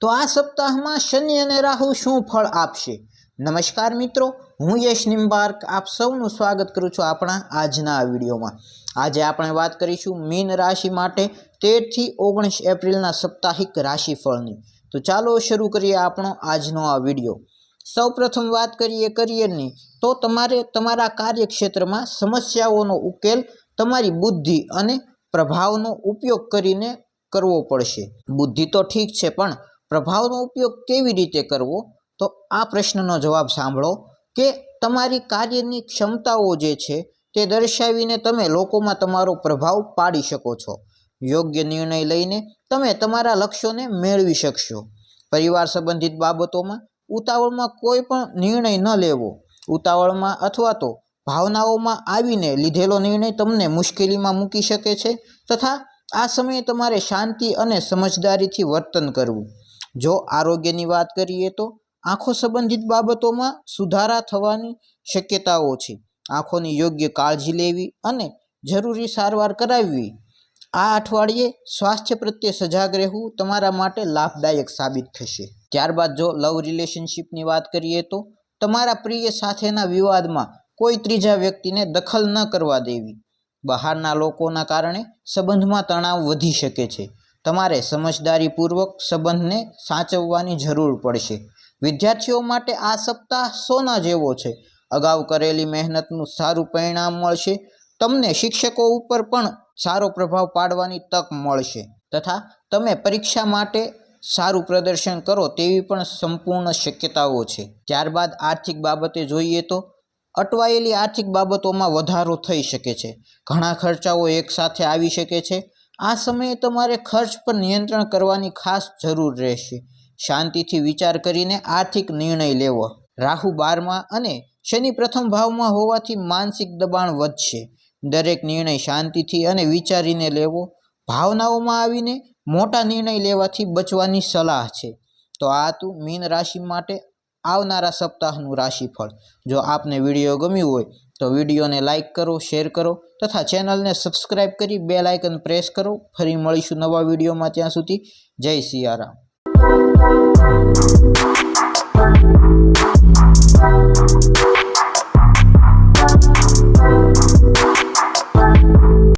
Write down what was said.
तो आ सप्ताह में शनि और राहु शू फल आपशे। नमस्कार मित्रों, हूँ यश निम्बार्क आप सौનું स्वागत करूँ छूँ अपना आजना विडियो में। आज आपणे बात करीशुं मीन राशि माटे 13 થી 19 एप्रिलना साप्ताहिक राशिफळनी। तो चालो शुरू करिए आपणो आजनो आ विडियो। सौ प्रथम बात करिए करियरनी, तो तमारे तमारा कार्यक्षेत्रमां समस्याओनो उकेल तमारी बुद्धि अने प्रभावनो उपयोग करीने करवो पड़शे। बुद्धि तो ठीक छे, पण प्रभावनो उपयोग केवी रीते करवो, तो आ प्रश्ननो जवाब सांभळो के तमारी कार्यनी क्षमताओ जे छे ते दर्शावीने तमे लोकोमां तमारो प्रभाव पाडी शको छो। योग्य निर्णय लईने तमे तमारा लक्ष्योने मेळवी शकशो। परिवार संबंधित बाबतोमां उतावळमां कोई पण निर्णय न लेवो। उतावळमां अथवा तो भावनाओमां आवीने लीधेलो निर्णय तमने मुश्केलीमां मूकी शके छे, तथा आ समये तमारे शांति अने समझदारीथी वर्तन करवुं। जो आरोग्यनी बात करीए तो आँखों संबंधित बाबतों सुधारा थवानी शक्यताओ छे। आँखोनी योग्य काळजी लेवी अने जरूरी सारवार करावी। आ अठवाडिये स्वास्थ्य प्रत्ये सजाग रहेवुं तमारा माटे लाभदायक साबित थशे। त्यारबाद जो लव रिलेशनशीपनी बात करीए तो तमारा प्रिय साथेना विवादमां कोई त्रीजा व्यक्तिने दखल न करवा देवी। बहारना लोकोना कारणे संबंधमां तणाव वधी शके छे। तमारे समझदारीपूर्वक संबंधने साचववानी जरूर पड़शे। विद्यार्थीओ माटे आ सप्ताह सोना जेवो छे। अगाऊ करेली मेहनतनुं सारुं परिणाम मळशे। तमने शिक्षको उपर पण सारो प्रभाव पाडवानी तक मळशे, तथा तमे परीक्षा माटे सारुं प्रदर्शन करो तेवी पण संपूर्ण शक्यताओ छे। त्यारबाद आर्थिक बाबते जोईए तो अटवायेली आर्थिक बाबतोमां वधारो थई शके छे। घणा खर्चाओ एक साथे आवी शके छे। आ समये तमारे खर्च पर नियंत्रण करवानी खास जरूर रहेशे। शांतिथी विचार करीने आर्थिक निर्णय लेवो। राहु 12मा अने शनि प्रथम भावमां होवाथी मानसिक दबाण वधशे। दरेक निर्णय शांतिथी अने विचारीने लेवो। भावनाओमां आवीने मोटा निर्णय लेवाथी बचवानी सलाह छे। तो आ हतुं मीन राशि माटे आवनारा सप्ताहनुं राशिफळ। जो आपने विडियो गम्यो होय तो विडियो ने लाइक करो, शेर करो तथा चेनल ने सब्सक्राइब करी बेल आइकन प्रेस करो। फरी मळीशुं नवा विडियो में, त्यां सुधी जय सियाराम।